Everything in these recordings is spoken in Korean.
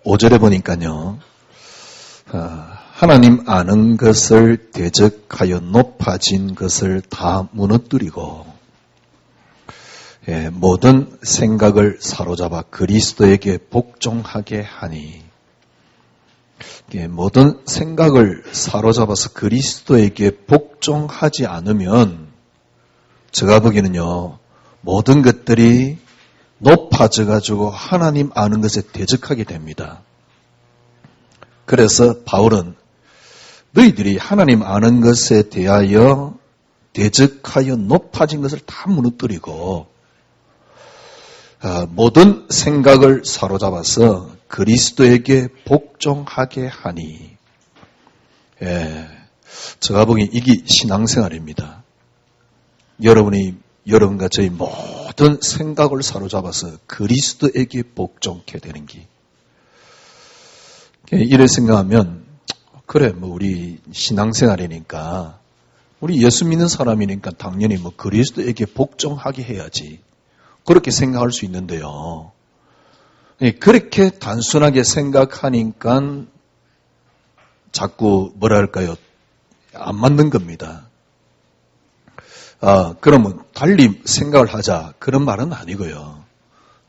5절에 보니까요. 하나님 아는 것을 대적하여 높아진 것을 다 무너뜨리고 모든 생각을 사로잡아 그리스도에게 복종하게 하니 모든 생각을 사로잡아서 그리스도에게 복종하지 않으면 제가 보기에는요. 모든 것들이 높아져 가지고 하나님 아는 것에 대적하게 됩니다. 그래서 바울은 너희들이 하나님 아는 것에 대하여 대적하여 높아진 것을 다 무너뜨리고 모든 생각을 사로잡아서 그리스도에게 복종하게 하니 제가 보기엔 이게 신앙생활입니다. 여러분과 저희 모든 생각을 사로잡아서 그리스도에게 복종케 되는 게 이래 생각하면 그래 우리 신앙생활이니까 우리 예수 믿는 사람이니까 당연히 그리스도에게 복종하게 해야지 그렇게 생각할 수 있는데요. 그렇게 단순하게 생각하니까 자꾸 뭐랄까요 안 맞는 겁니다. 그러면 달리 생각을 하자 그런 말은 아니고요.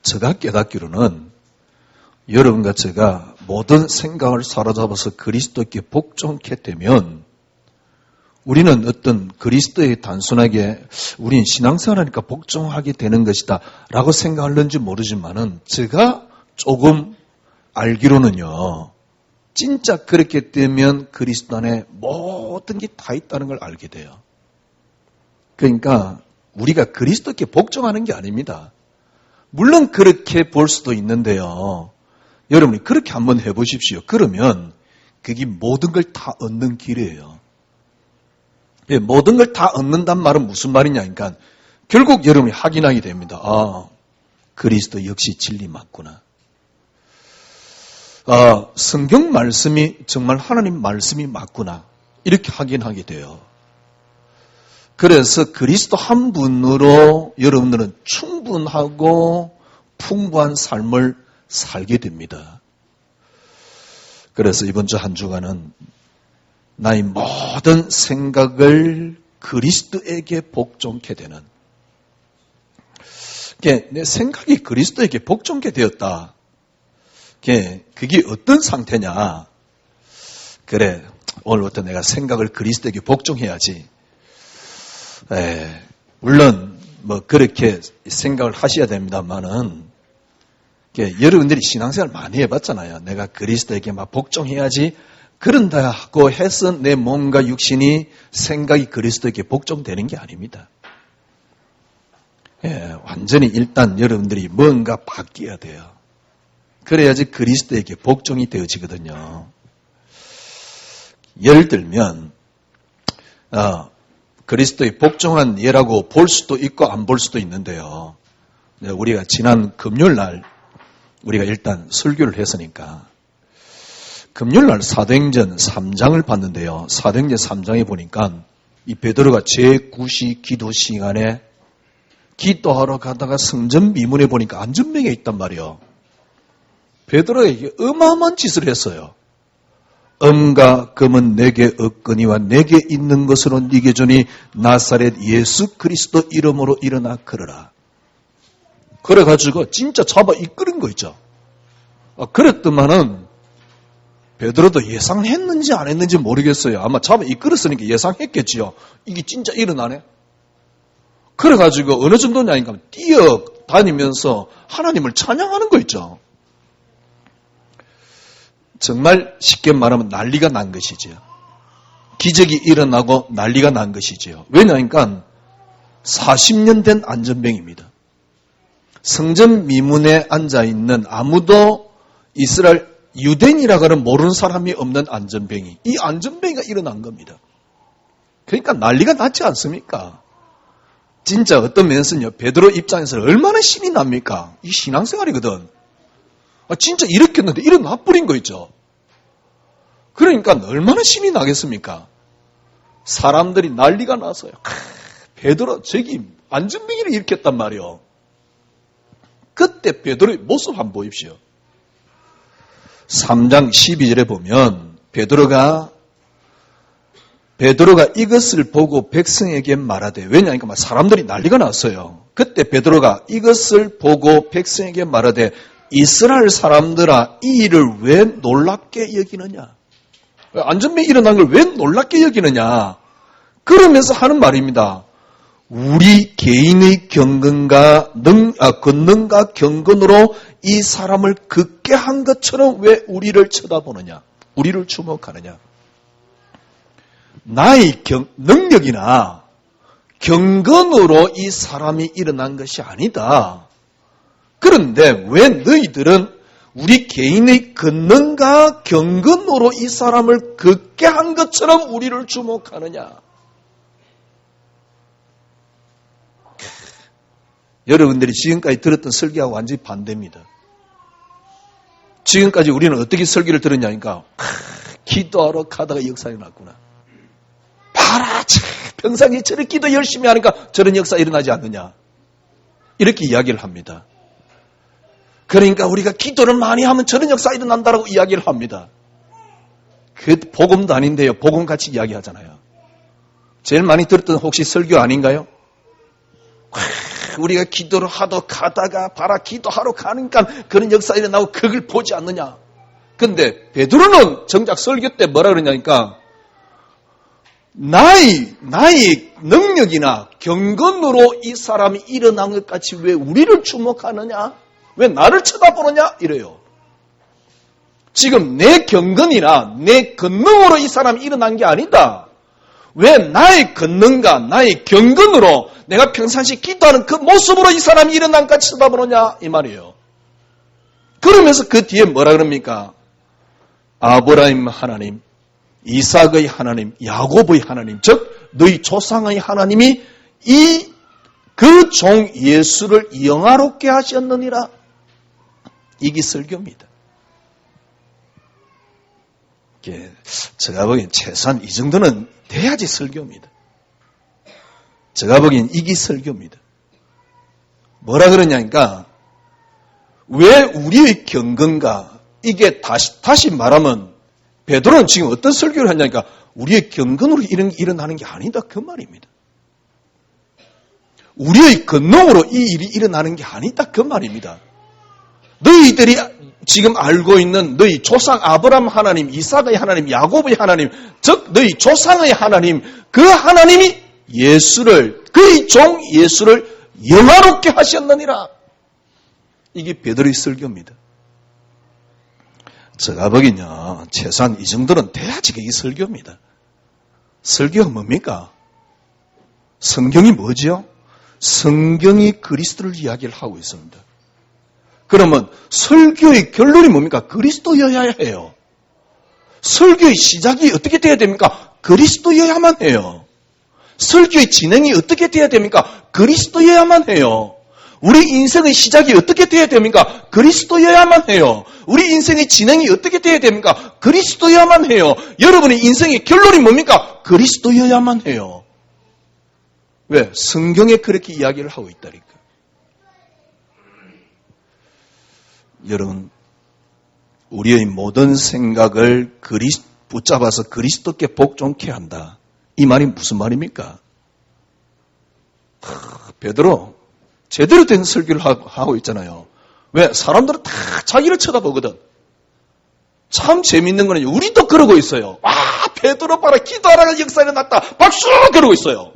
제가 깨닫기로는 여러분과 제가 모든 생각을 사로잡아서 그리스도께 복종케 되면 우리는 어떤 그리스도에 단순하게 우린 신앙생활하니까 복종하게 되는 것이다 라고 생각하는지 모르지만은 제가 조금 알기로는요. 진짜 그렇게 되면 그리스도 안에 모든 게 다 있다는 걸 알게 돼요. 그러니까 우리가 그리스도께 복종하는 게 아닙니다. 물론 그렇게 볼 수도 있는데요. 여러분이 그렇게 한번 해보십시오. 그러면 그게 모든 걸 다 얻는 길이에요. 모든 걸 다 얻는단 말은 무슨 말이냐 그러니까 결국 여러분이 확인하게 됩니다. 그리스도 역시 진리 맞구나. 성경 말씀이 정말 하나님 말씀이 맞구나. 이렇게 확인하게 돼요. 그래서 그리스도 한 분으로 여러분들은 충분하고 풍부한 삶을 살게 됩니다. 그래서 이번 주 한 주간은 나의 모든 생각을 그리스도에게 복종케 되는 내 생각이 그리스도에게 복종케 되었다. 그게 어떤 상태냐. 그래 오늘부터 내가 생각을 그리스도에게 복종해야지. 물론 그렇게 생각을 하셔야 됩니다만은 여러분들이 신앙생활 많이 해봤잖아요. 내가 그리스도에게 막 복종해야지 그런다고 해서 내 몸과 육신이 생각이 그리스도에게 복종되는 게 아닙니다. 완전히 일단 여러분들이 뭔가 바뀌어야 돼요. 그래야지 그리스도에게 복종이 되어지거든요. 예를 들면 그리스도의 복종한 예라고 볼 수도 있고 안 볼 수도 있는데요. 우리가 지난 금요일 날 우리가 일단 설교를 했으니까 금요일날 사도행전 3장을 봤는데요. 사도행전 3장에 보니까 이 베드로가 제9시 기도 시간에 기도하러 가다가 성전 미문에 보니까 안전병에 있단 말이에요. 베드로가 어마어마한 짓을 했어요. 음과 금은 내게 없거니와 내게 있는 것으로 네게 주니 나사렛 예수 그리스도 이름으로 일어나 걸어라. 그래가지고 진짜 잡아 이끌은 거 있죠. 그랬더만은 베드로도 예상했는지 안 했는지 모르겠어요. 아마 잡아 이끌었으니까 예상했겠지요. 이게 진짜 일어나네. 그래가지고 어느 정도냐니까 뛰어다니면서 하나님을 찬양하는 거 있죠. 정말 쉽게 말하면 난리가 난 것이죠. 기적이 일어나고 난리가 난 것이죠. 왜냐하니까 40년 된 안전병입니다. 성전 미문에 앉아있는 아무도 이스라엘 유대인이라고는 모르는 사람이 없는 안전병이 이 안전병이가 일어난 겁니다. 그러니까 난리가 났지 않습니까? 진짜 어떤 면에서는요. 베드로 입장에서는 얼마나 신이 납니까? 이 신앙생활이거든. 진짜 이렇게 했는데 일어나 버린 거 있죠. 그러니까 얼마나 신이 나겠습니까? 사람들이 난리가 나서요. 베드로 저기 안전병이를 일으켰단 말이요. 그때 베드로의 모습 한번 보십시오. 3장 12절에 보면 베드로가 이것을 보고 백성에게 말하되, 왜냐하니까 사람들이 난리가 났어요. 그때 베드로가 이것을 보고 백성에게 말하되, 이스라엘 사람들아, 이 일을 왜 놀랍게 여기느냐? 안전병이 일어난 걸 왜 놀랍게 여기느냐? 그러면서 하는 말입니다. 우리 개인의 경건과 권능과 경건으로 이 사람을 긋게 한 것처럼 왜 우리를 쳐다보느냐? 우리를 주목하느냐? 나의 능력이나 경건으로 이 사람이 일어난 것이 아니다. 그런데 왜 너희들은 우리 개인의 권능과 경건으로 이 사람을 긋게 한 것처럼 우리를 주목하느냐? 여러분들이 지금까지 들었던 설교하고 완전히 반대입니다. 지금까지 우리는 어떻게 설교를 들었냐니까, 기도하러 가다가 역사가 났구나. 봐라, 평상시에 저렇게 기도 열심히 하니까 저런 역사 일어나지 않느냐. 이렇게 이야기를 합니다. 그러니까 우리가 기도를 많이 하면 저런 역사 일어난다라고 이야기를 합니다. 그 복음도 아닌데요. 복음같이 이야기하잖아요. 제일 많이 들었던 혹시 설교 아닌가요? 우리가 기도를 하도 가다가 봐라, 기도하러 가니까 그런 역사 일어나고 그걸 보지 않느냐. 근데 베드로는 정작 설교 때 뭐라 그러냐니까, 나의 능력이나 경건으로 이 사람이 일어난 것 같이 왜 우리를 주목하느냐? 왜 나를 쳐다보느냐? 이래요. 지금 내 경건이나 내 권능으로 이 사람이 일어난 게 아니다. 왜 나의 권능과 나의 경건으로 내가 평상시 기도하는 그 모습으로 이 사람이 일어난 것 같이 쳐다보느냐? 이 말이에요. 그러면서 그 뒤에 뭐라 그럽니까? 아브라함 하나님, 이삭의 하나님, 야곱의 하나님, 즉 너희 조상의 하나님이 그 종 예수를 영화롭게 하셨느니라. 이게 설교입니다. 제가 보기엔 최소한 이 정도는 돼야지 설교입니다. 제가 보기엔 이게 설교입니다. 뭐라 그러냐니까, 왜 우리의 경건과, 이게 다시 말하면 베드로는 지금 어떤 설교를 하냐니까, 우리의 경건으로 이런 게 일어나는 게 아니다, 그 말입니다. 우리의 권능으로 이 일이 일어나는 게 아니다, 그 말입니다. 너희들이 지금 알고 있는 너희 조상 아브라함 하나님, 이삭의 하나님, 야곱의 하나님, 즉 너희 조상의 하나님, 그 하나님이 그의 종 예수를 영화롭게 하셨느니라. 이게 베드로의 설교입니다. 제가 보기엔요, 최소한 이 정도는 돼야지 그게 설교입니다. 설교가 뭡니까? 성경이 뭐죠? 성경이 그리스도를 이야기를 하고 있습니다. 그러면 설교의 결론이 뭡니까? 그리스도여야 해요. 설교의 시작이 어떻게 돼야 됩니까? 그리스도여야만 해요. 설교의 진행이 어떻게 돼야 됩니까? 그리스도여야만 해요. 우리 인생의 시작이 어떻게 돼야 됩니까? 그리스도여야만 해요. 우리 인생의 진행이 어떻게 돼야 됩니까? 그리스도여야만 해요. 여러분의 인생의 결론이 뭡니까? 그리스도여야만 해요. 왜? 성경에 그렇게 이야기를 하고 있다니까. 여러분, 우리의 모든 생각을 붙잡아서 그리스도께 복종케 한다. 이 말이 무슨 말입니까? 베드로 제대로 된 설교를 하고 있잖아요. 왜? 사람들은 다 자기를 쳐다보거든. 참 재밌는 거는 우리도 그러고 있어요. 베드로 봐라, 기도하라가 역사 일어났다, 박수! 그러고 있어요.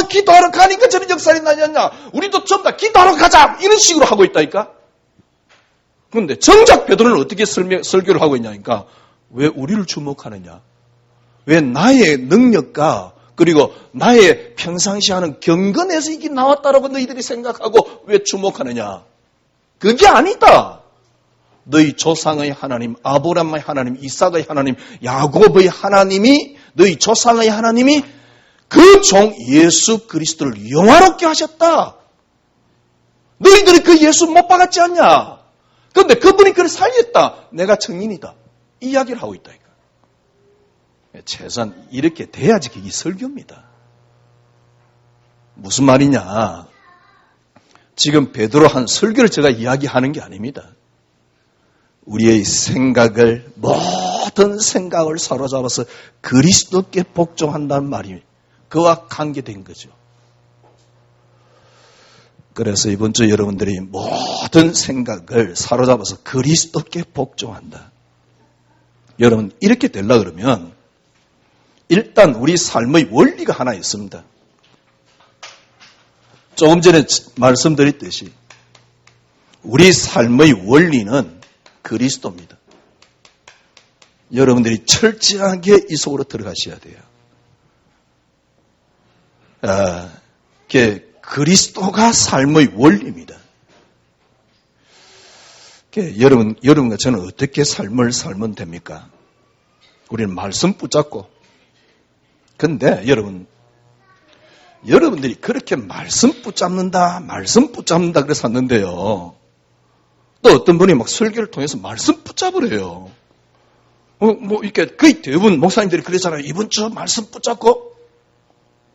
기도하러 가니까 저런 역사 일어나냐? 우리도 좀 다 기도하러 가자! 이런 식으로 하고 있다니까? 그런데 정작 베드로는 어떻게 설교를 하고 있냐니까, 왜 우리를 주목하느냐? 왜 나의 능력과 그리고 나의 평상시 하는 경건에서 이게 나왔다라고 너희들이 생각하고 왜 주목하느냐? 그게 아니다. 너희 조상의 하나님, 아브라함의 하나님, 이삭의 하나님, 야곱의 하나님이, 너희 조상의 하나님이 그 종 예수 그리스도를 영화롭게 하셨다. 너희들이 그 예수 못 박았지 않냐? 그런데 그분이 그를 살렸다. 내가 증인이다. 이 이야기를 하고 있다니까. 최소한 이렇게 돼야지 그게 설교입니다. 무슨 말이냐? 지금 베드로 한 설교를 제가 이야기하는 게 아닙니다. 우리의 생각을, 모든 생각을 사로잡아서 그리스도께 복종한다는 말이 그와 관계된 거죠. 그래서 이번 주 여러분들이 모든 생각을 사로잡아서 그리스도께 복종한다. 여러분, 이렇게 되려고 그러면 일단 우리 삶의 원리가 하나 있습니다. 조금 전에 말씀드렸듯이 우리 삶의 원리는 그리스도입니다. 여러분들이 철저하게 이 속으로 들어가셔야 돼요. 그리스도가 삶의 원리입니다. 여러분과 저는 어떻게 삶을 살면 됩니까? 우리는 말씀 붙잡고. 근데 여러분들이 그렇게 말씀 붙잡는다 그래서 샀는데요. 또 어떤 분이 막 설교를 통해서 말씀 붙잡으래요. 이렇게 거의 대부분 목사님들이 그러잖아요. 이번 주 말씀 붙잡고.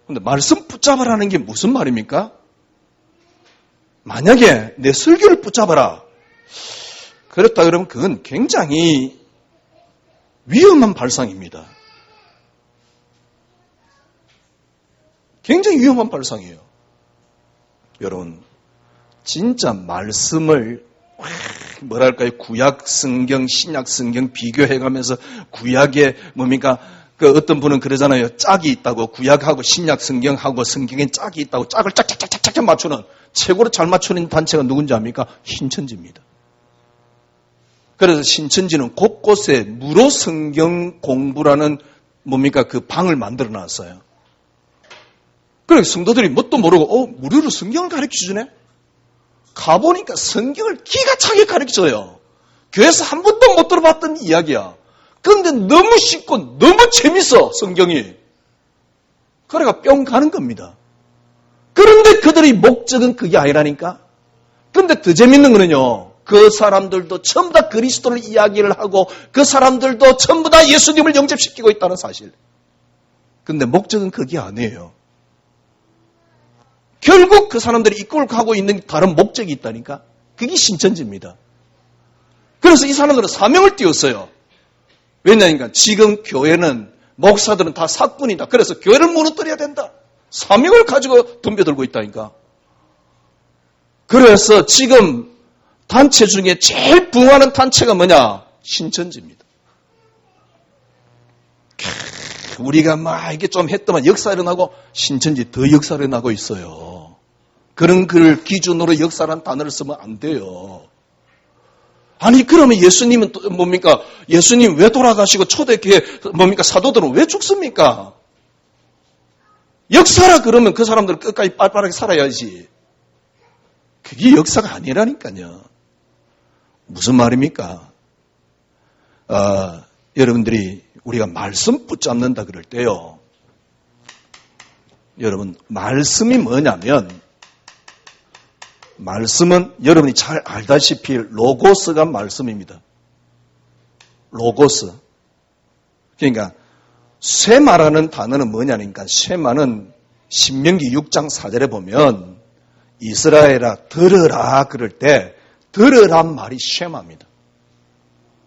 근데 말씀 붙잡으라는 게 무슨 말입니까? 만약에 내 설교를 붙잡아라. 그렇다 그러면 그건 굉장히 위험한 발상입니다. 굉장히 위험한 발상이에요. 여러분, 진짜 말씀을 구약 성경, 신약 성경 비교해가면서 구약에 어떤 분은 그러잖아요. 짝이 있다고, 구약하고 신약 성경하고 성경에 짝이 있다고 짝을 짝짝짝짝 맞추는, 최고로 잘 맞추는 단체가 누군지 압니까? 신천지입니다. 그래서 신천지는 곳곳에 무료 성경 공부라는 그 방을 만들어 놨어요. 그래서 성도들이 뭣도 모르고 무료로 성경을 가르쳐주네? 가보니까 성경을 기가 차게 가르쳐줘요. 교회에서 한 번도 못 들어봤던 이야기야. 그런데 너무 쉽고 너무 재밌어, 성경이. 그래가 뿅 가는 겁니다. 그런데 그들의 목적은 그게 아니라니까. 그런데 더 재밌는 거는요, 그 사람들도 전부 다 그리스도를 이야기를 하고 그 사람들도 전부 다 예수님을 영접시키고 있다는 사실. 그런데 목적은 그게 아니에요. 결국 그 사람들이 이끌고 가고 있는 다른 목적이 있다니까. 그게 신천지입니다. 그래서 이 사람들은 사명을 띄웠어요. 왜냐니까 지금 교회는, 목사들은 다 사꾼이다. 그래서 교회를 무너뜨려야 된다. 사명을 가지고 덤벼들고 있다니까. 그래서 지금 단체 중에 제일 부흥하는 단체가 뭐냐? 신천지입니다. 우리가 이게 좀 했더만 역사 일어나고, 신천지 더 역사 일어나고 있어요. 그런 글 기준으로 역사라는 단어를 쓰면 안 돼요. 아니, 그러면 예수님은 뭡니까? 예수님 왜 돌아가시고 초대교회 사도들은 왜 죽습니까? 역사라 그러면 그 사람들은 끝까지 빨빨하게 살아야지. 그게 역사가 아니라니까요. 무슨 말입니까? 여러분들이 우리가 말씀 붙잡는다 그럴 때요. 여러분, 말씀이 뭐냐면, 말씀은 여러분이 잘 알다시피 로고스가 말씀입니다. 로고스. 그러니까 쉐마라는 단어는 뭐냐니까, 쉐마는 신명기 6장 4절에 보면 이스라엘아 들으라 그럴 때 들으란 말이 쉐마입니다.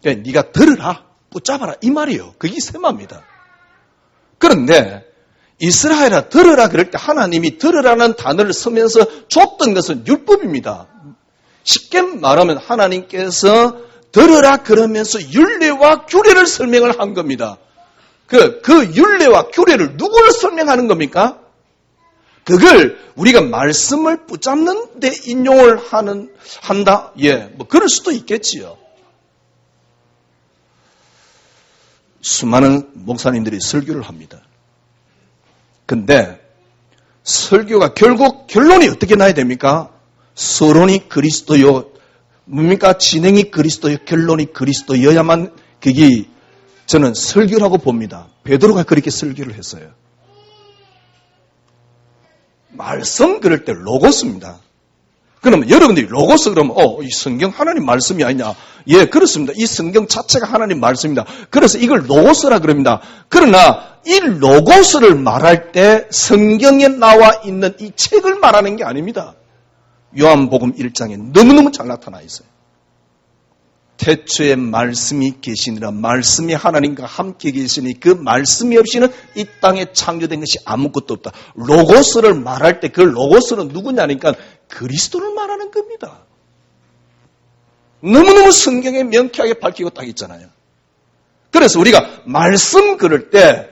그러니까 네가 들으라, 붙잡아라 이 말이에요. 그게 쉐마입니다. 그런데 이스라엘아 들으라 그럴 때 하나님이 들으라는 단어를 쓰면서 줬던 것은 율법입니다. 쉽게 말하면 하나님께서 들으라 그러면서 율례와 규례를 설명을 한 겁니다. 그 율례와 규례를 누구를 설명하는 겁니까? 그걸 우리가 말씀을 붙잡는 데 인용을 한다? 그럴 수도 있겠지요. 수많은 목사님들이 설교를 합니다. 근데 설교가 결국 결론이 어떻게 나야 됩니까? 서론이 그리스도요, 진행이 그리스도요, 결론이 그리스도여야만 그게 저는 설교라고 봅니다. 베드로가 그렇게 설교를 했어요. 말씀 그럴 때 로고스입니다. 그러면 여러분들이 로고스 그러면 이 성경 하나님 말씀이 아니냐? 예, 그렇습니다. 이 성경 자체가 하나님 말씀입니다. 그래서 이걸 로고스라 그럽니다. 그러나 이 로고스를 말할 때 성경에 나와 있는 이 책을 말하는 게 아닙니다. 요한복음 1장에 너무너무 잘 나타나 있어요. 태초에 말씀이 계시니라. 말씀이 하나님과 함께 계시니 그 말씀이 없이는 이 땅에 창조된 것이 아무것도 없다. 로고스를 말할 때 그 로고스는 누구냐니까 그리스도를 말하는 겁니다. 너무너무 성경에 명쾌하게 밝히고 딱 있잖아요. 그래서 우리가 말씀 그럴 때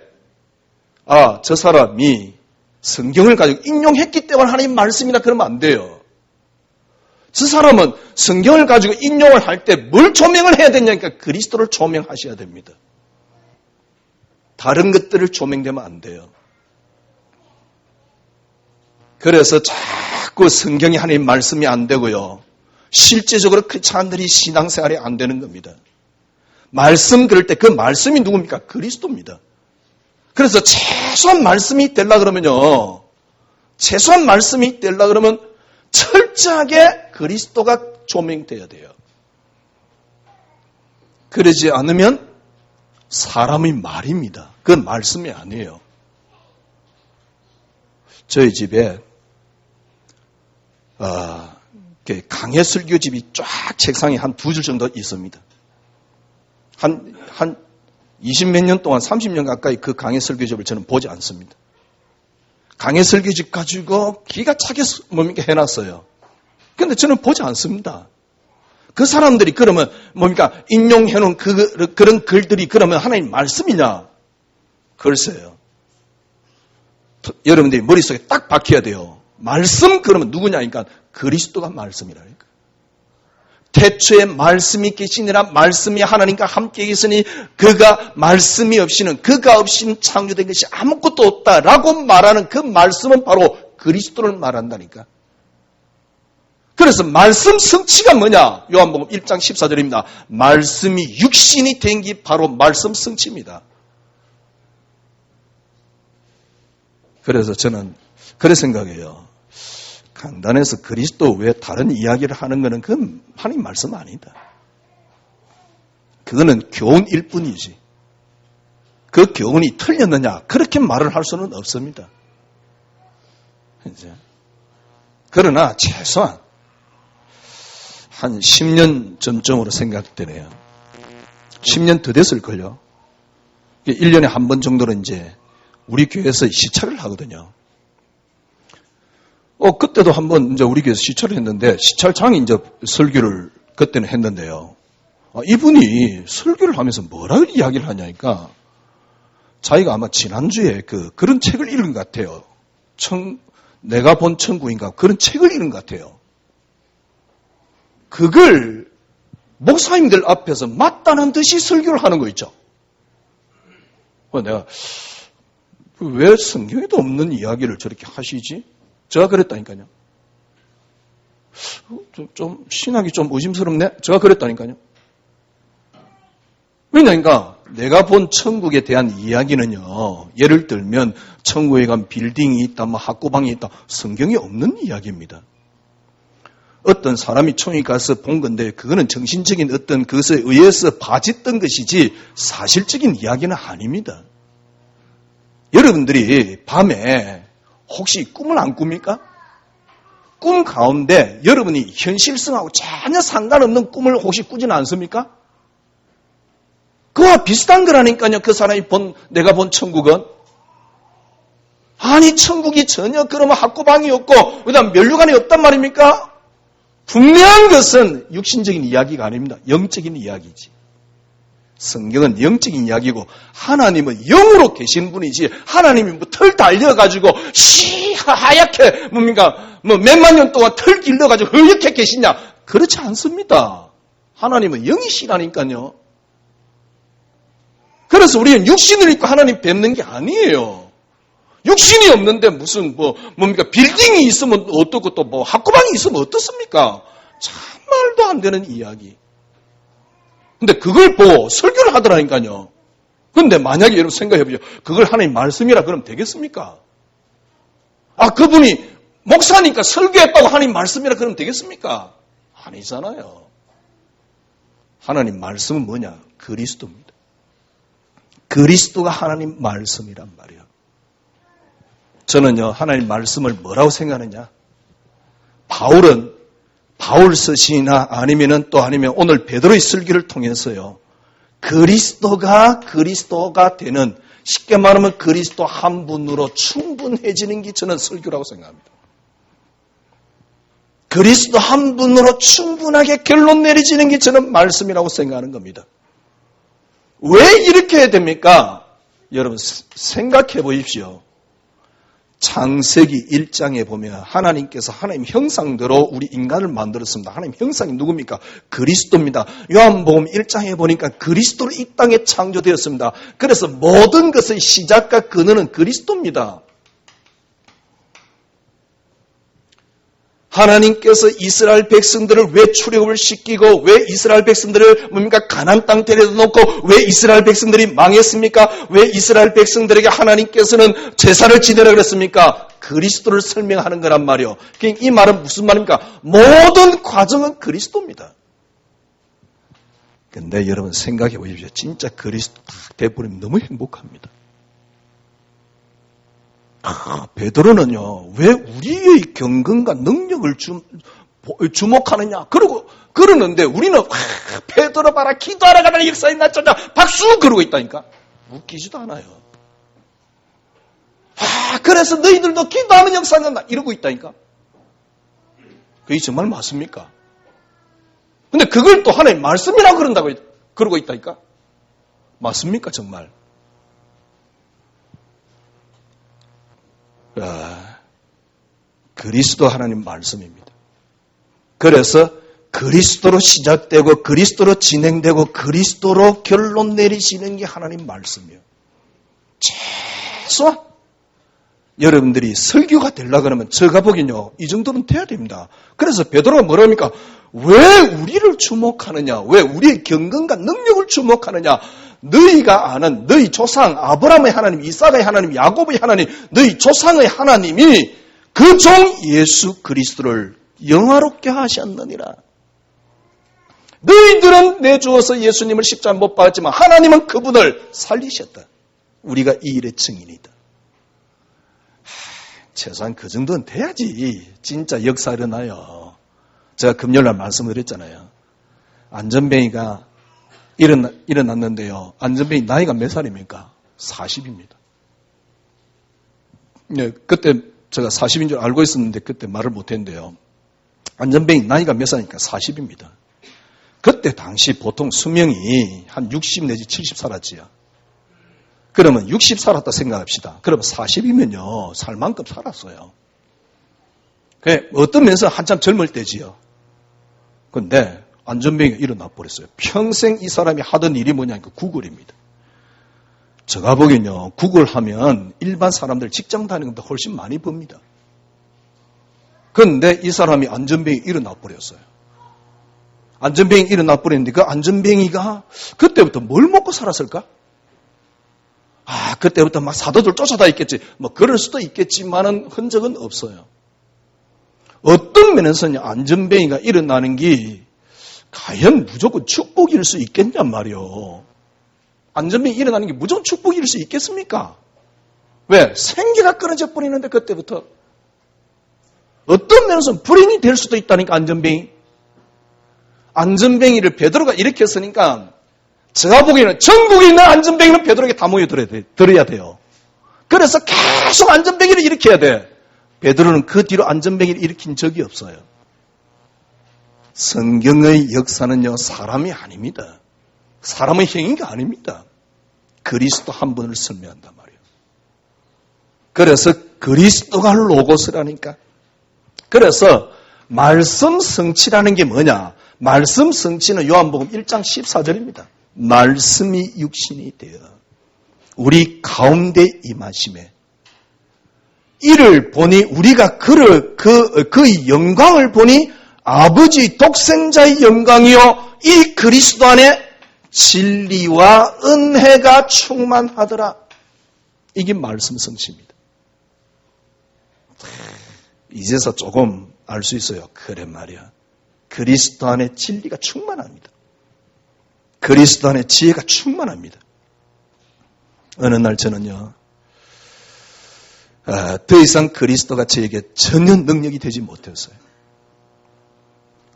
저 사람이 성경을 가지고 인용했기 때문에 하나님 말씀이라 그러면 안 돼요. 저 사람은 성경을 가지고 인용을 할 때 뭘 조명을 해야 되냐니까 그리스도를 조명하셔야 됩니다. 다른 것들을 조명되면 안 돼요. 그래서 자꾸 성경이 하나님 말씀이 안 되고요. 실제적으로 그 사람들이 신앙생활이 안 되는 겁니다. 말씀 그럴 때 그 말씀이 누굽니까? 그리스도입니다. 그래서 최소한 말씀이 되려고 그러면요. 최소한 말씀이 되려고 그러면 철저하게 그리스도가 조명돼야 돼요. 그러지 않으면 사람의 말입니다. 그건 말씀이 아니에요. 저희 집에 강해 설교집이 쫙 책상에 한 2줄 정도 있습니다. 한 20몇 년 동안 30년 가까이 그 강해 설교집을 저는 보지 않습니다. 강해 설교집 가지고 기가 차게 해놨어요. 근데 저는 보지 않습니다. 그 사람들이 그러면 인용해놓은 그런 글들이 그러면 하나님 말씀이냐? 글쎄요. 여러분들이 머릿속에 딱 박혀야 돼요. 말씀 그러면 누구냐니까 그리스도가 말씀이라니까. 태초에 말씀이 계시니라. 말씀이 하나님과 함께 있으니 그가 말씀이 없이는 그가 없이는 창조된 것이 아무것도 없다라고 말하는 그 말씀은 바로 그리스도를 말한다니까. 그래서 말씀 성취가 뭐냐? 요한복음 1장 14절입니다. 말씀이 육신이 된 게 바로 말씀 성취입니다. 그래서 저는 그래 생각해요. 강단에서 그리스도 외에 다른 이야기를 하는 것은 그건 하나님 말씀 아니다. 그거는 교훈일 뿐이지. 그 교훈이 틀렸느냐? 그렇게 말을 할 수는 없습니다. 이제 그러나 최소한 한 10년 전쯤으로 생각되네요. 10년 더 됐을걸요. 1년에 한 번 정도는 이제 우리 교회에서 시찰을 하거든요. 그때도 한번 이제 우리 교회에서 시찰을 했는데, 시찰장이 이제 설교를 그때는 했는데요. 이분이 설교를 하면서 뭐라고 이야기를 하냐니까, 자기가 아마 지난주에 그런 책을 읽은 것 같아요. 내가 본 천국인가 그런 책을 읽은 것 같아요. 그걸 목사님들 앞에서 맞다는 듯이 설교를 하는 거 있죠. 내가 왜 성경에도 없는 이야기를 저렇게 하시지? 제가 그랬다니까요. 좀 신학이 좀 의심스럽네? 제가 그랬다니까요. 왜냐니까 내가 본 천국에 대한 이야기는요. 예를 들면 천국에 가면 빌딩이 있다, 학구방이 있다. 성경에 없는 이야기입니다. 어떤 사람이 천국에 가서 본 건데 그거는 정신적인 어떤 것에 의해서 봐졌던 것이지 사실적인 이야기는 아닙니다. 여러분들이 밤에 혹시 꿈을 안 꿉니까? 꿈 가운데 여러분이 현실성하고 전혀 상관없는 꿈을 혹시 꾸지는 않습니까? 그와 비슷한 거라니까요. 그 사람이 내가 본 천국은. 아니 천국이 전혀 그러면 학구방이 없고 그다음 면류관이 없단 말입니까? 분명한 것은 육신적인 이야기가 아닙니다. 영적인 이야기지. 성경은 영적인 이야기고 하나님은 영으로 계신 분이지 하나님이 털 달려가지고 하얗게 몇만 년 동안 털 길러가지고 허옇게 계시냐? 그렇지 않습니다. 하나님은 영이시라니까요. 그래서 우리는 육신을 입고 하나님 뵙는 게 아니에요. 육신이 없는데 무슨 빌딩이 있으면 어떻고 또 학구방이 있으면 어떻습니까? 참말도 안 되는 이야기. 근데 그걸 보고 설교를 하더라니까요. 근데 만약에 여러분 생각해보죠. 그걸 하나님 말씀이라 그러면 되겠습니까? 그분이 목사니까 설교했다고 하나님 말씀이라 그러면 되겠습니까? 아니잖아요. 하나님 말씀은 뭐냐? 그리스도입니다. 그리스도가 하나님 말씀이란 말이에요. 저는요, 하나님 말씀을 뭐라고 생각하느냐? 바울은 바울 서신이나 아니면 오늘 베드로의 설교를 통해서요. 그리스도가 되는, 쉽게 말하면 그리스도 한 분으로 충분해지는 게 저는 설교라고 생각합니다. 그리스도 한 분으로 충분하게 결론 내려지는 게 저는 말씀이라고 생각하는 겁니다. 왜 이렇게 해야 됩니까? 여러분 생각해 보십시오. 창세기 1장에 보면 하나님께서 하나님 형상대로 우리 인간을 만들었습니다. 하나님 형상이 누굽니까? 그리스도입니다. 요한복음 1장에 보니까 그리스도로 이 땅에 창조되었습니다. 그래서 모든 것의 시작과 근원은 그리스도입니다. 하나님께서 이스라엘 백성들을 왜 출애굽을 시키고 왜 이스라엘 백성들을 가나안 땅 데려놓고 왜 이스라엘 백성들이 망했습니까? 왜 이스라엘 백성들에게 하나님께서는 제사를 지내라 그랬습니까? 그리스도를 설명하는 거란 말이요. 이 말은 무슨 말입니까? 모든 과정은 그리스도입니다. 근데 여러분 생각해 보십시오. 진짜 그리스도 딱 돼버리면 너무 행복합니다. 베드로는요, 왜 우리의 경건과 능력을 주목하느냐? 그러는데 우리는, 베드로 봐라, 기도하러 가다가 역사에 났잖아. 박수! 그러고 있다니까. 웃기지도 않아요. 그래서 너희들도 기도하는 역사에 났나? 이러고 있다니까. 그게 정말 맞습니까? 근데 그걸 또 하나님 말씀이라고 그러고 있다니까. 맞습니까, 정말? 그리스도 하나님 말씀입니다. 그래서 그리스도로 시작되고 그리스도로 진행되고 그리스도로 결론 내리시는 게 하나님 말씀이에요. 최소한 여러분들이 설교가 되려고 그러면 제가 보기엔요, 이 정도는 돼야 됩니다. 그래서 베드로가 뭐랍니까? 왜 우리를 주목하느냐? 왜 우리의 경건과 능력을 주목하느냐? 너희가 아는 너희 조상 아브라함의 하나님, 이삭의 하나님, 야곱의 하나님, 너희 조상의 하나님이 그 종 예수 그리스도를 영화롭게 하셨느니라. 너희들은 내주어서 예수님을 십자가에 못 박았지만 하나님은 그분을 살리셨다. 우리가 이 일의 증인이다. 최소한 그 정도는 돼야지 진짜 역사 일어나요. 제가 금요일날 말씀드렸잖아요. 안전뱅이가 일어났는데요. 안전뱅이 나이가 몇 살입니까? 40입니다. 네, 그때 제가 40인 줄 알고 있었는데 그때 말을 못했는데요. 안전뱅이 나이가 몇 살입니까? 40입니다. 그때 당시 보통 수명이 한 60 내지 70 살았지요. 그러면 60 살았다 생각합시다. 그러면 40이면요. 살 만큼 살았어요. 어떤 면에서 한참 젊을 때지요. 그런데 안전뱅이가 일어나 버렸어요. 평생 이 사람이 하던 일이 뭐냐니까 구걸입니다. 제가 보기엔요, 구걸하면 일반 사람들 직장 다니는 것보다 훨씬 많이 법니다. 그런데 이 사람이 안전뱅이 일어나 버렸어요. 안전뱅이 일어나 버렸는데 그 안전뱅이가 그때부터 뭘 먹고 살았을까? 그때부터 막 사도들 쫓아다녔겠지. 뭐 그럴 수도 있겠지만은 흔적은 없어요. 어떤 면에서는 안전뱅이가 일어나는 게 과연 무조건 축복일 수 있겠냔 말이요. 안전뱅이 일어나는 게 무조건 축복일 수 있겠습니까? 왜? 생계가 끊어져 버리는데 그때부터. 어떤 면에서는 불행이 될 수도 있다니까 안전뱅이. 안전뱅이를 베드로가 일으켰으니까 제가 보기에는 전국에 있는 안전뱅이는 베드로에게 다 모여들어야 돼요. 그래서 계속 안전뱅이를 일으켜야 돼. 베드로는 그 뒤로 안전뱅이를 일으킨 적이 없어요. 성경의 역사는요, 사람이 아닙니다. 사람의 행위가 아닙니다. 그리스도 한 분을 설명한단 말이에요. 그래서 그리스도가 로고스라니까. 그래서 말씀 성취라는 게 뭐냐? 말씀 성취는 요한복음 1장 14절입니다. 말씀이 육신이 되어 우리 가운데 임하심에 이를 보니 우리가 그의 영광을 보니 아버지 독생자의 영광이요 이 그리스도 안에 진리와 은혜가 충만하더라. 이게 말씀 성취입니다. 이제서 조금 알 수 있어요. 그래 말이야. 그리스도 안에 진리가 충만합니다. 그리스도 안에 지혜가 충만합니다. 어느 날 저는요, 더 이상 그리스도가 저에게 전혀 능력이 되지 못했어요.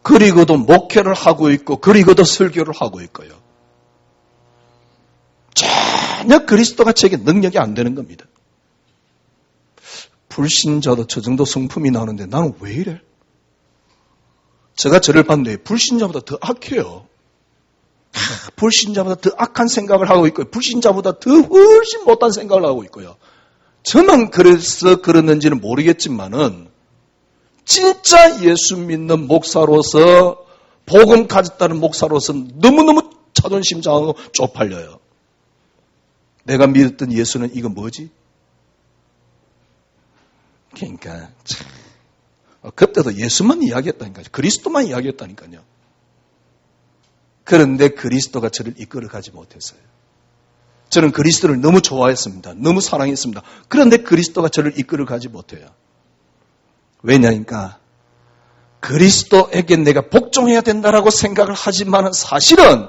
그리고도 목회를 하고 있고 그리고도 설교를 하고 있고요. 전혀 그리스도가 제게 능력이 안 되는 겁니다. 불신자도 저 정도 성품이 나오는데 나는 왜 이래? 제가 저를 봤는데 불신자보다 더 악해요. 불신자보다 더 악한 생각을 하고 있고요. 불신자보다 더 훨씬 못한 생각을 하고 있고요. 저만 그래서 그러는지는 모르겠지만은 진짜 예수 믿는 목사로서 복음 가졌다는 목사로서 너무너무 자존심 상하고 쪽팔려요. 내가 믿었던 예수는 이거 뭐지? 그러니까 참, 그때도 예수만 이야기했다니까요. 그리스도만 이야기했다니까요. 그런데 그리스도가 저를 이끌어가지 못했어요. 저는 그리스도를 너무 좋아했습니다. 너무 사랑했습니다. 그런데 그리스도가 저를 이끌어가지 못해요. 왜냐니까 그리스도에게 내가 복종해야 된다라고 생각을 하지만 사실은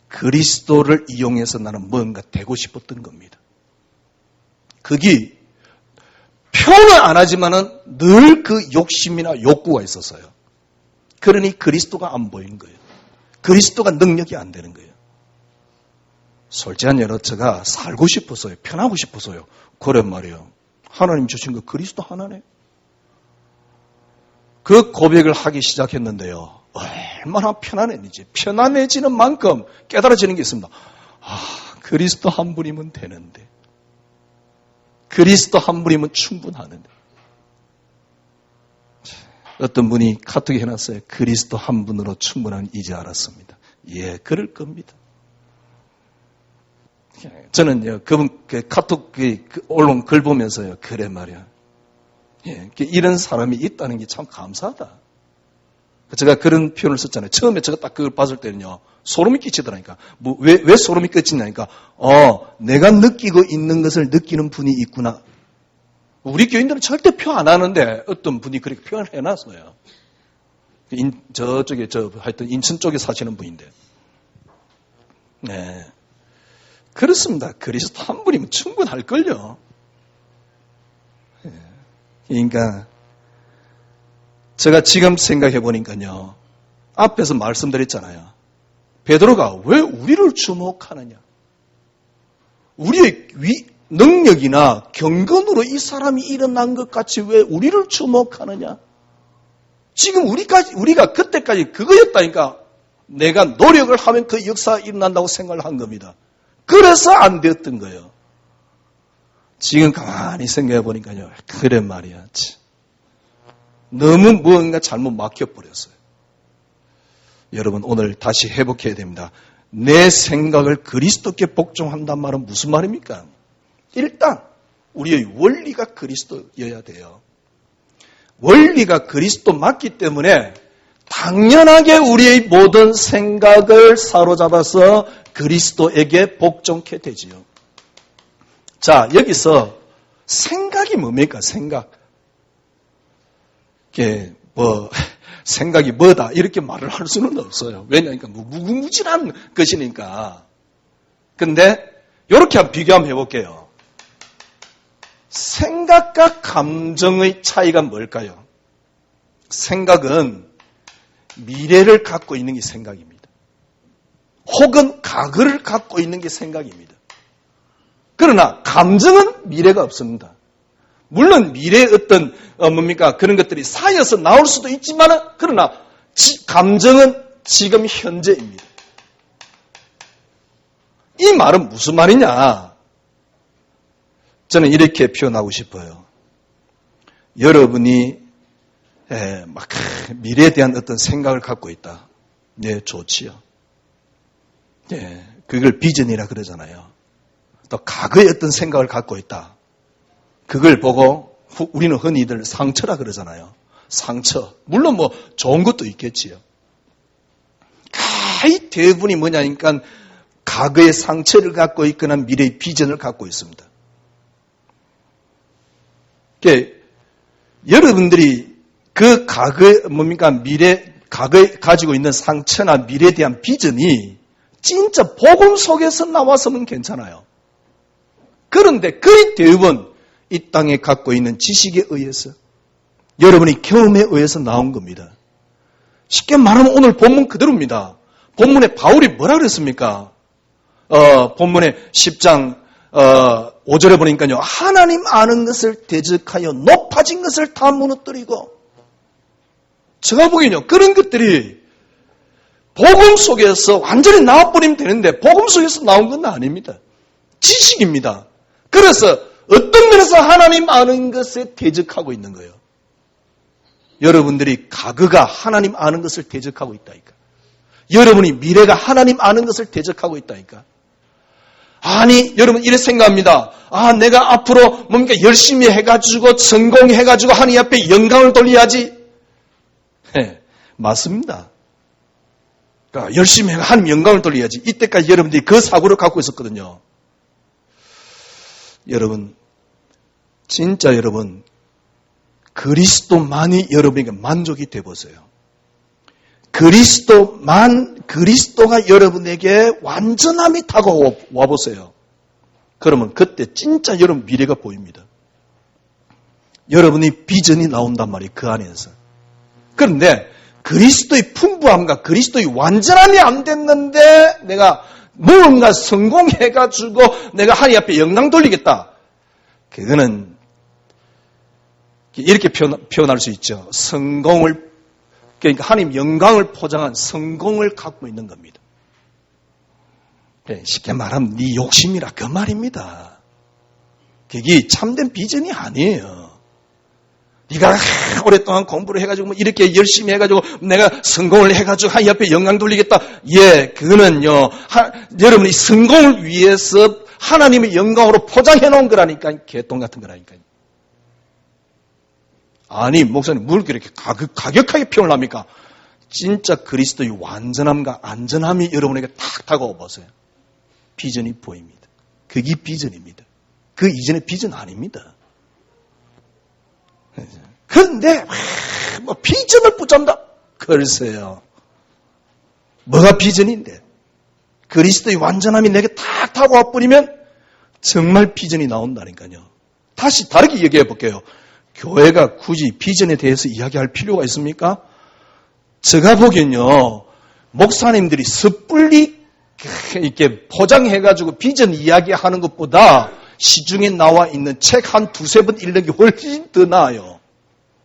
그리스도를 이용해서 나는 뭔가 되고 싶었던 겁니다. 그게 표현을 안 하지만은 늘 그 욕심이나 욕구가 있었어요. 그러니 그리스도가 안 보이는 거예요. 그리스도가 능력이 안 되는 거예요. 솔직한 여러 제가 살고 싶어서요. 편하고 싶어서요. 그런 말이에요. 하나님 주신 거 그리스도 하나네. 그 고백을 하기 시작했는데요. 얼마나 편안해지지. 편안해지는 만큼 깨달아지는 게 있습니다. 그리스도 한 분이면 되는데. 그리스도 한 분이면 충분하는데. 어떤 분이 카톡에 해놨어요. 그리스도 한 분으로 충분한 이제 알았습니다. 예, 그럴 겁니다. 저는요, 그분 카톡 올라온 글 보면서요, 그래 말이야. 예, 이런 사람이 있다는 게 참 감사하다. 제가 그런 표현을 썼잖아요. 처음에 제가 딱 그걸 봤을 때는요, 소름이 끼치더라니까. 왜 소름이 끼치냐니까, 내가 느끼고 있는 것을 느끼는 분이 있구나. 우리 교인들은 절대 표 안 하는데 어떤 분이 그렇게 표현을 해놨어요. 하여튼 인천 쪽에 사시는 분인데. 네. 그렇습니다. 그리스도 한 분이면 충분할걸요. 그러니까 제가 지금 생각해 보니까요. 앞에서 말씀드렸잖아요. 베드로가 왜 우리를 주목하느냐. 우리의 능력이나 경건으로 이 사람이 일어난 것 같이 왜 우리를 주목하느냐. 지금 우리가 그때까지 그거였다니까. 내가 노력을 하면 그 역사가 일어난다고 생각을 한 겁니다. 그래서 안 되었던 거예요. 지금 가만히 생각해 보니까요. 그래 말이야. 너무 무언가 잘못 막혀버렸어요. 여러분 오늘 다시 회복해야 됩니다. 내 생각을 그리스도께 복종한단 말은 무슨 말입니까? 일단 우리의 원리가 그리스도여야 돼요. 원리가 그리스도 맞기 때문에 당연하게 우리의 모든 생각을 사로잡아서 그리스도에게 복종케 되지요. 자, 여기서 생각이 뭡니까? 생각. 생각이 뭐다 이렇게 말을 할 수는 없어요. 왜냐니까 무궁무진한 것이니까. 근데 이렇게 한번 비교 한번 해볼게요. 생각과 감정의 차이가 뭘까요? 생각은 미래를 갖고 있는 게 생각입니다. 혹은 과거를 갖고 있는 게 생각입니다. 그러나 감정은 미래가 없습니다. 물론 미래의 어떤 그런 것들이 쌓여서 나올 수도 있지만 그러나 감정은 지금 현재입니다. 이 말은 무슨 말이냐? 저는 이렇게 표현하고 싶어요. 여러분이 미래에 대한 어떤 생각을 갖고 있다. 네, 좋지요. 네, 그걸 비전이라 그러잖아요. 또 과거의 어떤 생각을 갖고 있다. 그걸 보고 우리는 흔히들 상처라 그러잖아요. 상처. 물론 좋은 것도 있겠지요. 거의 대부분이 뭐냐니까 과거의 상처를 갖고 있거나 미래의 비전을 갖고 있습니다. 그러니까 여러분들이 그 과거에 과거에 가지고 있는 상처나 미래에 대한 비전이 진짜 복음 속에서 나와서는 괜찮아요. 그런데 거의 대부분 이 땅에 갖고 있는 지식에 의해서 여러분이 경험에 의해서 나온 겁니다. 쉽게 말하면 오늘 본문 그대로입니다. 본문에 바울이 뭐라 그랬습니까? 본문의 10장 5절에 보니까요. 하나님 아는 것을 대적하여 높아진 것을 다 무너뜨리고, 제가 보기에는요. 그런 것들이 복음 속에서 완전히 나와버리면 되는데 복음 속에서 나온 건 아닙니다. 지식입니다. 그래서 어떤 면에서 하나님 아는 것에 대적하고 있는 거예요. 여러분들이 과거가 하나님 아는 것을 대적하고 있다니까. 여러분이 미래가 하나님 아는 것을 대적하고 있다니까. 아니, 여러분 이렇게 생각합니다. 내가 앞으로 뭔가 열심히 해가지고 성공해가지고 하나님 앞에 영광을 돌려야지. 네, 맞습니다. 그러니까 열심히 해가 하나님 영광을 돌려야지. 이때까지 여러분들이 그 사고를 갖고 있었거든요. 여러분, 진짜 여러분, 그리스도만이 여러분에게 만족이 되어보세요. 그리스도가 여러분에게 완전함이 다가와 보세요. 그러면 그때 진짜 여러분 미래가 보입니다. 여러분이 비전이 나온단 말이에요. 그 안에서. 그런데 그리스도의 풍부함과 그리스도의 완전함이 안 됐는데 내가 무언가 성공해가지고 내가 하나님 앞에 영광 돌리겠다. 그거는 이렇게 표현할 수 있죠. 그러니까 하나님 영광을 포장한 성공을 갖고 있는 겁니다. 쉽게 말하면 네 욕심이라 그 말입니다. 그게 참된 비전이 아니에요. 네가 오랫동안 공부를 해가지고 뭐 이렇게 열심히 해가지고 내가 성공을 해가지고 하나님 앞에 영광 돌리겠다. 그거는요. 여러분이 성공을 위해서 하나님의 영광으로 포장해 놓은 거라니까. 개똥 같은 거라니까요. 아니, 목사님, 뭘 그렇게 가격하게 표현을 합니까? 진짜 그리스도의 완전함과 안전함이 여러분에게 탁 다가와 보세요. 비전이 보입니다. 그게 비전입니다. 그 이전의 비전 아닙니다. 그런데, 비전을 붙잡는다? 글쎄요. 뭐가 비전인데? 그리스도의 완전함이 내게 탁 다가와 버리면 정말 비전이 나온다니까요. 다시 다르게 얘기해 볼게요. 교회가 굳이 비전에 대해서 이야기할 필요가 있습니까? 제가 보기엔요, 목사님들이 섣불리 이렇게 포장해가지고 비전 이야기하는 것보다 시중에 나와 있는 책 한 두세 번 읽는 게 훨씬 더 나아요.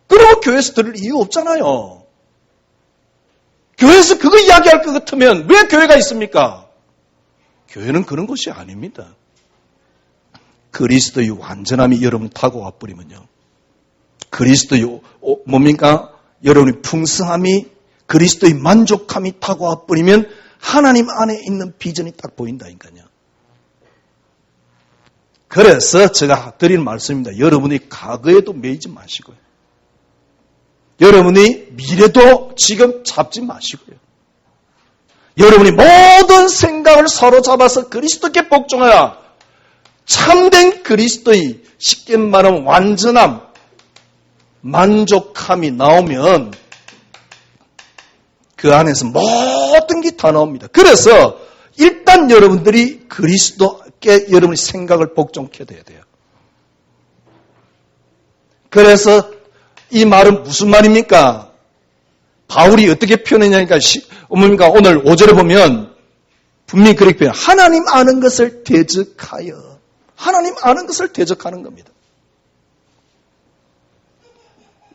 그러면 교회에서 들을 이유 없잖아요. 교회에서 그거 이야기할 것 같으면 왜 교회가 있습니까? 교회는 그런 것이 아닙니다. 그리스도의 완전함이 여러분 타고 와버리면요. 그리스도의 뭡니까? 여러분의 풍성함이 그리스도의 만족함이 타고 와버리면 하나님 안에 있는 비전이 딱 보인다니까요. 그래서 제가 드리는 말씀입니다. 여러분이 과거에도 매이지 마시고요. 여러분이 미래도 지금 잡지 마시고요. 여러분이 모든 생각을 사로잡아서 그리스도께 복종하여 참된 그리스도의 쉽게 말하면 완전함, 만족함이 나오면 그 안에서 모든 게 다 나옵니다. 그래서 일단 여러분들이 그리스도께 여러분의 생각을 복종해야 돼요. 그래서 이 말은 무슨 말입니까? 바울이 어떻게 표현했냐니까 오늘 5절에 보면 분명히 그렇게 표현해요. 하나님 아는 것을 대적하여. 하나님 아는 것을 대적하는 겁니다.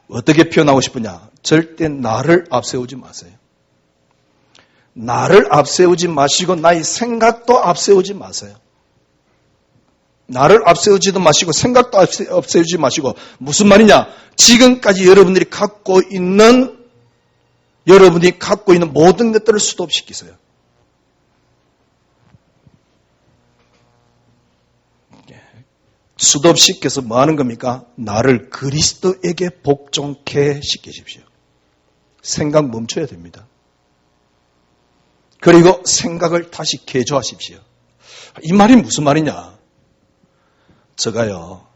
어떻게 표현하고 싶으냐? 절대 나를 앞세우지 마세요. 나를 앞세우지 마시고 나의 생각도 앞세우지 마세요. 나를 앞세우지도 마시고 생각도 앞세우지 마시고 무슨 말이냐? 지금까지 여러분이 갖고 있는 모든 것들을 스톱시키세요. 스톱시켜서 뭐 하는 겁니까? 나를 그리스도에게 복종케 시키십시오. 생각 멈춰야 됩니다. 그리고 생각을 다시 개조하십시오. 이 말이 무슨 말이냐? 제가요,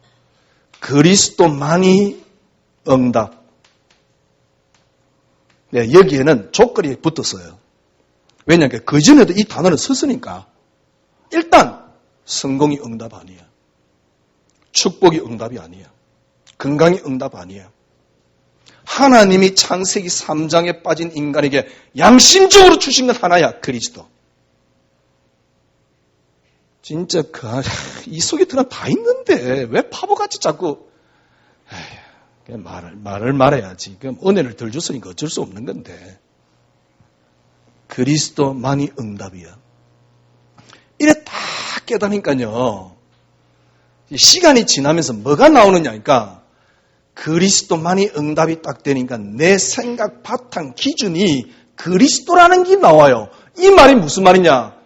그리스도만이 응답. 네, 여기에는 조건이 붙었어요. 왜냐하면 그 전에도 이 단어를 썼으니까. 일단 성공이 응답 아니야. 축복이 응답이 아니야. 건강이 응답 아니야. 하나님이 창세기 3장에 빠진 인간에게 양심적으로 주신 건 하나야, 그리스도. 진짜 이 속에 들어는 다 있는데 왜 바보같이 자꾸 그냥 말을 말해야지. 그럼 은혜를 덜 줬으니까 어쩔 수 없는 건데. 그리스도만이 응답이야. 이래 다 깨달으니까요. 시간이 지나면서 뭐가 나오느냐니까 그리스도만이 응답이 딱 되니까 내 생각 바탕 기준이 그리스도라는 게 나와요. 이 말이 무슨 말이냐?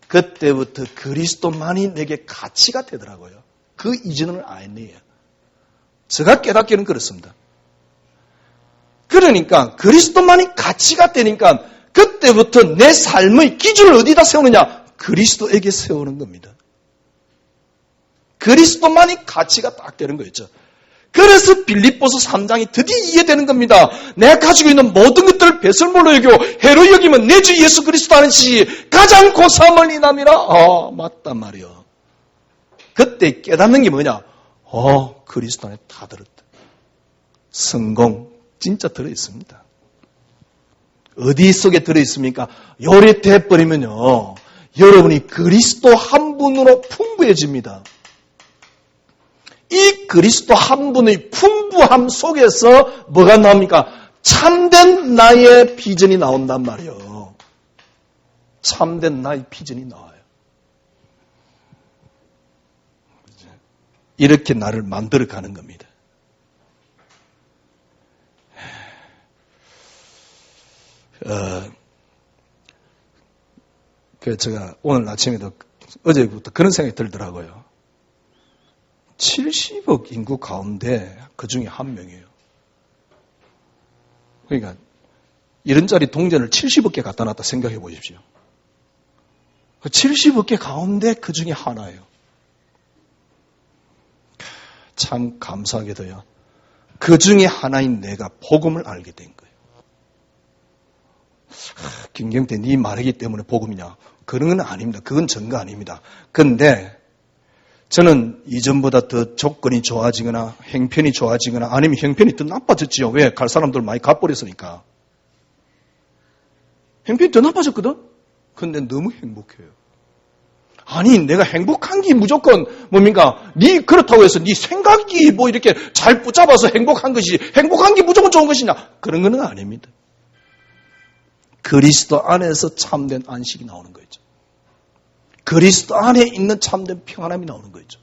그때부터 그리스도만이 내게 가치가 되더라고요. 그 이전은 아니에요. 제가 깨닫기는 그렇습니다. 그러니까 그리스도만이 가치가 되니까 그때부터 내 삶의 기준을 어디다 세우느냐? 그리스도에게 세우는 겁니다. 그리스도만이 가치가 딱 되는 거였죠. 그래서 빌립보서 3장이 드디어 이해되는 겁니다. 내가 가지고 있는 모든 것들을 배설물로 여기고 해로 여기면 내 주 예수 그리스도 하는 것이 가장 고사함을 인함이라. 맞단 말이요. 그때 깨닫는 게 뭐냐? 그리스도 안에 다 들었다. 성공 진짜 들어있습니다. 어디 속에 들어있습니까? 요리 돼버리면요. 여러분이 그리스도 한 분으로 풍부해집니다. 이 그리스도 한 분의 풍부함 속에서 뭐가 나옵니까? 참된 나의 비전이 나온단 말이에요. 참된 나의 비전이 나와요. 이렇게 나를 만들어가는 겁니다. 제가 오늘 아침에도 어제부터 그런 생각이 들더라고요. 70억 인구 가운데 그 중에 한 명이에요. 그러니까 이런 자리 동전을 70억 개 갖다 놨다 생각해 보십시오. 70억 개 가운데 그 중에 하나예요. 참 감사하게도요. 그 중에 하나인 내가 복음을 알게 된 거예요. 김경태 네 말이기 때문에 복음이냐? 그런 건 아닙니다. 그건 전가 아닙니다. 그런데 저는 이전보다 더 조건이 좋아지거나 형편이 좋아지거나 아니면 형편이 더 나빠졌지요. 왜? 갈 사람들 많이 가버렸으니까. 형편이 더 나빠졌거든? 근데 너무 행복해요. 아니 내가 행복한 게 무조건 뭡니까? 네 그렇다고 해서 네 생각이 뭐 이렇게 잘 붙잡아서 행복한 것이 행복한 게 무조건 좋은 것이냐? 그런 건 아닙니다. 그리스도 안에서 참된 안식이 나오는 거죠. 그리스도 안에 있는 참된 평안함이 나오는 거죠.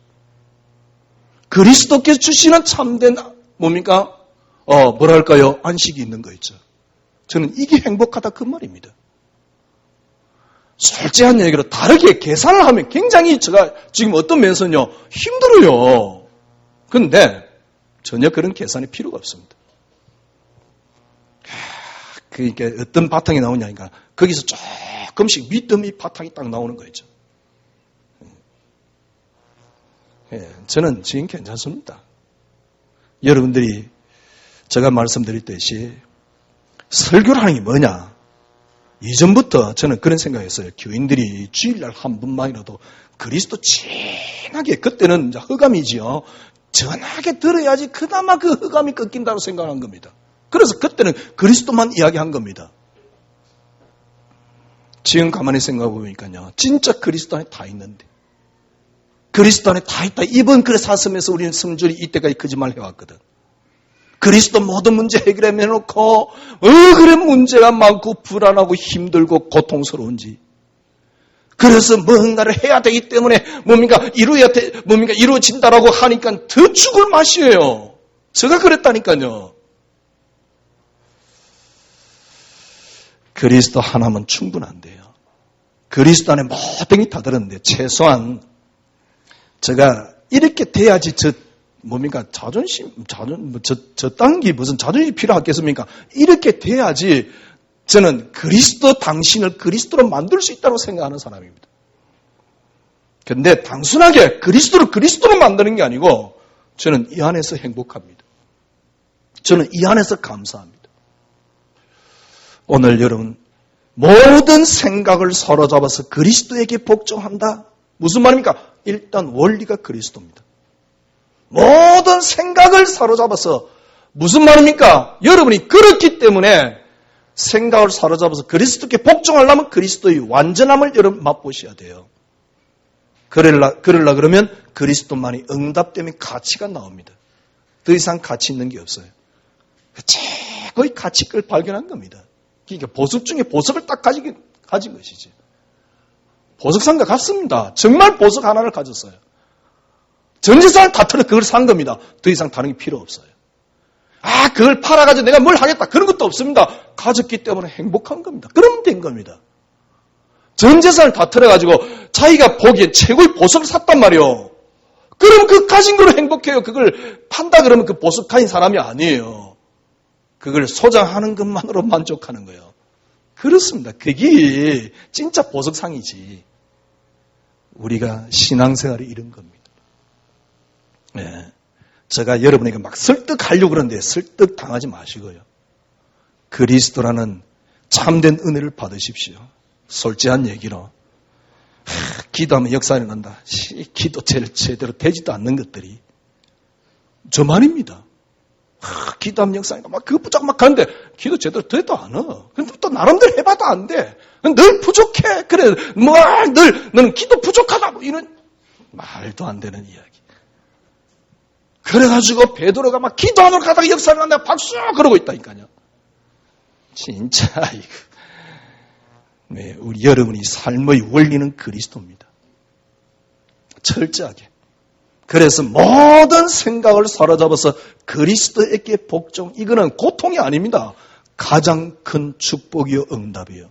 그리스도께서 주시는 참된 뭡니까? 뭐랄까요? 안식이 있는 거죠. 저는 이게 행복하다 그 말입니다. 솔직한 얘기로 다르게 계산을 하면 굉장히 제가 지금 어떤 면에서는요 힘들어요. 그런데 전혀 그런 계산이 필요가 없습니다. 그러니까 어떤 바탕이 나오냐니까 거기서 조금씩 믿음의 바탕이 딱 나오는 거죠. 저는 지금 괜찮습니다. 여러분들이 제가 말씀드렸듯이 설교를 하는 게 뭐냐? 이전부터 저는 그런 생각했어요. 교인들이 주일날 한 번만이라도 그리스도 진하게 그때는 이제 허감이지요. 전하게 들어야지 그나마 그 허감이 꺾인다고 생각한 겁니다. 그래서 그때는 그리스도만 이야기한 겁니다. 지금 가만히 생각해 보니까요. 진짜 그리스도 안에 다 있는데. 그리스도 안에 다 있다. 이번 글의 사슴에서 우리는 성줄이 이때까지 거짓말 해왔거든. 그리스도 모든 문제 해결해놓고 그래 문제가 많고 불안하고 힘들고 고통스러운지. 그래서 뭔가를 해야 되기 때문에 이루어진다라고 하니까 더 죽을 맛이에요. 제가 그랬다니까요. 그리스도 하나면 충분한데요. 그리스도 안에 모든 게 다 들었는데 최소한 제가 이렇게 돼야지 자존심, 저딴 게 무슨 자존심이 필요하겠습니까? 이렇게 돼야지 저는 당신을 그리스도로 만들 수 있다고 생각하는 사람입니다. 그런데 단순하게 그리스도로 만드는 게 아니고 저는 이 안에서 행복합니다. 저는 이 안에서 감사합니다. 오늘 여러분 모든 생각을 사로잡아서 그리스도에게 복종한다. 무슨 말입니까? 일단 원리가 그리스도입니다. 모든 생각을 사로잡아서 무슨 말입니까? 여러분이 그렇기 때문에 생각을 사로잡아서 그리스도께 복종하려면 그리스도의 완전함을 여러분 맛보셔야 돼요. 그러려 그러면 그리스도만이 응답되면 가치가 나옵니다. 더 이상 가치 있는 게 없어요. 최고의 가치를 발견한 겁니다. 그러니까 보석 중에 보석을 딱 가진 것이지. 보석상과 같습니다. 정말 보석 하나를 가졌어요. 전 재산을 다 털어 그걸 산 겁니다. 더 이상 다른 게 필요 없어요. 그걸 팔아가지고 내가 뭘 하겠다. 그런 것도 없습니다. 가졌기 때문에 행복한 겁니다. 그러면 된 겁니다. 전 재산을 다 털어가지고 자기가 보기엔 최고의 보석을 샀단 말이에요. 그럼 그 가진 거로 행복해요. 그걸 판다 그러면 그 보석 가진 사람이 아니에요. 그걸 소장하는 것만으로 만족하는 거예요. 그렇습니다. 그게 진짜 보석상이지. 우리가 신앙생활이 이런 겁니다. 네. 제가 여러분에게 막 설득하려고 그러는데 설득 당하지 마시고요. 그리스도라는 참된 은혜를 받으십시오. 솔직한 얘기로. 기도하면 역사 일어난다. 기도 제대로 되지도 않는 것들이. 저 말입니다. 기도하면 역사 일어난다. 막 그거 붙잡고 막 가는데 기도 제대로 되도 않아. 근데 또 나름대로 해봐도 안 돼. 늘 부족해. 그래, 너는 기도 부족하다. 뭐 이런 말도 안 되는 이야기. 그래가지고 베드로가 막 기도하러 가다가 역사를 한다 박수 그러고 있다니까요. 진짜 이거. 네, 우리 여러분이 삶의 원리는 그리스도입니다. 철저하게. 그래서 모든 생각을 사로잡아서 그리스도에게 복종. 이거는 고통이 아닙니다. 가장 큰 축복이요 응답이요.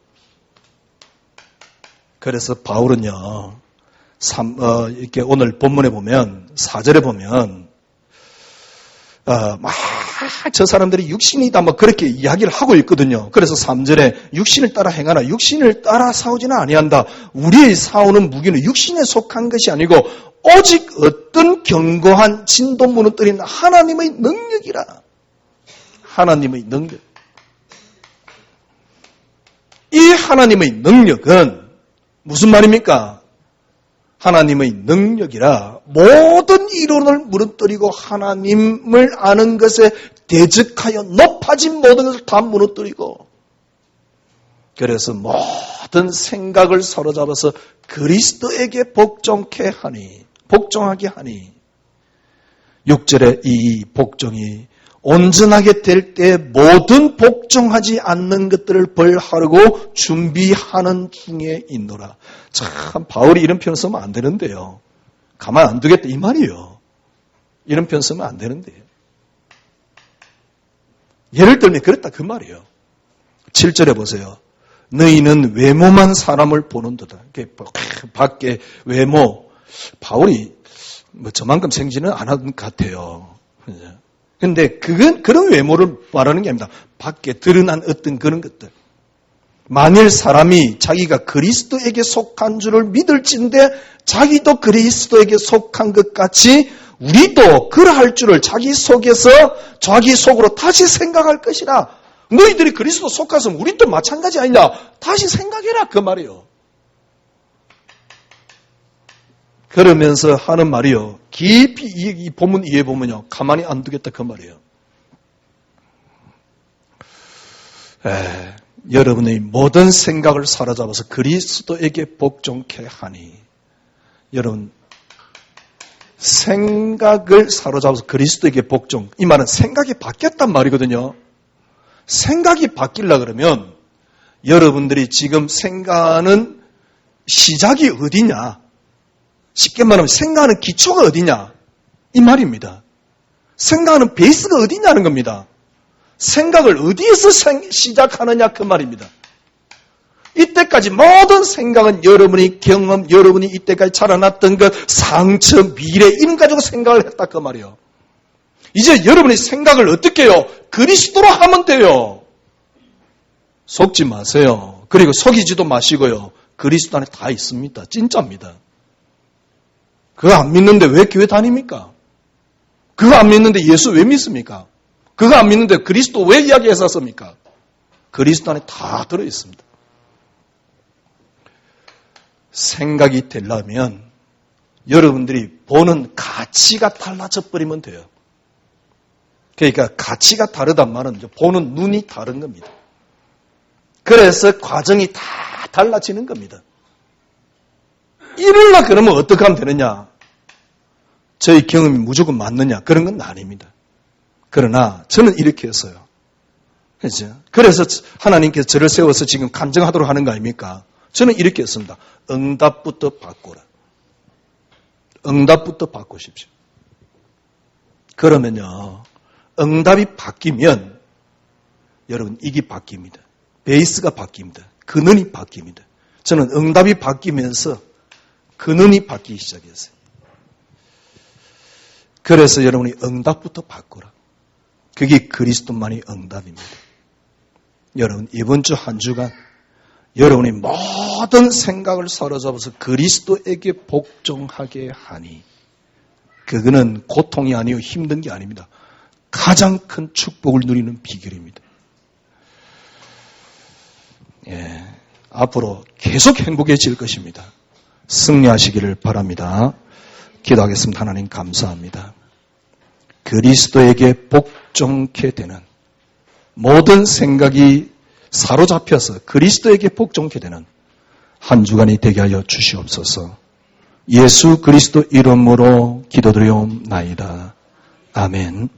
그래서 바울은요. 이렇게 오늘 본문에 보면 4절에 보면 저 사람들이 육신이다 뭐 그렇게 이야기를 하고 있거든요. 그래서 3절에 육신을 따라 행하나 육신을 따라 싸우지는 아니한다. 우리의 싸우는 무기는 육신에 속한 것이 아니고 오직 어떤 견고한 진도 무너뜨린 하나님의 능력이라. 하나님의 능력. 이 하나님의 능력은 무슨 말입니까? 하나님의 능력이라 모든 이론을 무너뜨리고 하나님을 아는 것에 대적하여 높아진 모든 것을 다 무너뜨리고 그래서 모든 생각을 사로잡아서 그리스도에게 복종하게 하니 6절에 이 복종이 온전하게 될 때 모든 복종하지 않는 것들을 벌하려고 준비하는 중에 있노라. 참 바울이 이런 표현 쓰면 안 되는데요. 가만 안 두겠다 이 말이에요. 이런 표현 쓰면 안 되는데요. 예를 들면 그랬다 그 말이에요. 7절에 보세요. 너희는 외모만 사람을 보는도다. 밖에 외모 바울이 뭐 저만큼 생지는 안 한 것 같아요. 근데 그런 외모를 말하는 게 아닙니다. 밖에 드러난 어떤 그런 것들. 만일 사람이 자기가 그리스도에게 속한 줄을 믿을진데 자기도 그리스도에게 속한 것 같이 우리도 그러할 줄을 자기 속에서 자기 속으로 다시 생각할 것이라. 너희들이 그리스도 속았으면 우리도 마찬가지 아니냐. 다시 생각해라 그 말이에요. 그러면서 하는 말이요. 깊이 이 본문 이해 보면요. 가만히 안 두겠다 그 말이에요. 여러분의 모든 생각을 사로잡아서 그리스도에게 복종케 하니. 여러분 생각을 사로잡아서 그리스도에게 복종. 이 말은 생각이 바뀌었단 말이거든요. 생각이 바뀌려 그러면 여러분들이 지금 생각하는 시작이 어디냐. 쉽게 말하면 생각하는 기초가 어디냐 이 말입니다. 생각하는 베이스가 어디냐는 겁니다. 생각을 어디에서 시작하느냐 그 말입니다. 이때까지 모든 생각은 여러분이 경험, 여러분이 이때까지 자라났던 것, 상처, 미래 이런 가지고 생각을 했다 그 말이에요. 이제 여러분이 생각을 어떻게 해요? 그리스도로 하면 돼요. 속지 마세요. 그리고 속이지도 마시고요. 그리스도 안에 다 있습니다. 진짜입니다. 그거 안 믿는데 왜 교회 다닙니까? 그거 안 믿는데 예수 왜 믿습니까? 그거 안 믿는데 그리스도 왜 이야기했었습니까? 그리스도 안에 다 들어있습니다. 생각이 되려면 여러분들이 보는 가치가 달라져 버리면 돼요. 그러니까 가치가 다르단 말은 보는 눈이 다른 겁니다. 그래서 과정이 다 달라지는 겁니다. 이럴라 그러면 어떻게 하면 되느냐? 저희 경험이 무조건 맞느냐? 그런 건 아닙니다. 그러나 저는 이렇게 했어요. 그렇죠? 그래서 하나님께서 저를 세워서 지금 간증하도록 하는 거 아닙니까? 저는 이렇게 했습니다. 응답부터 바꾸라. 응답부터 바꾸십시오. 그러면요, 응답이 바뀌면 여러분 이게 바뀝니다. 베이스가 바뀝니다. 근원이 바뀝니다. 저는 응답이 바뀌면서 근원이 바뀌기 시작했어요. 그래서 여러분이 응답부터 바꾸라. 그게 그리스도만이 응답입니다. 여러분 이번 주 한 주간 여러분이 모든 생각을 사로잡아서 그리스도에게 복종하게 하니 그거는 고통이 아니요 힘든 게 아닙니다. 가장 큰 축복을 누리는 비결입니다. 예, 앞으로 계속 행복해질 것입니다. 승리하시기를 바랍니다. 기도하겠습니다. 하나님 감사합니다. 그리스도에게 복종케 되는 모든 생각이 사로잡혀서 그리스도에게 복종케 되는 한 주간이 되게 하여 주시옵소서. 예수 그리스도 이름으로 기도드리옵나이다. 아멘.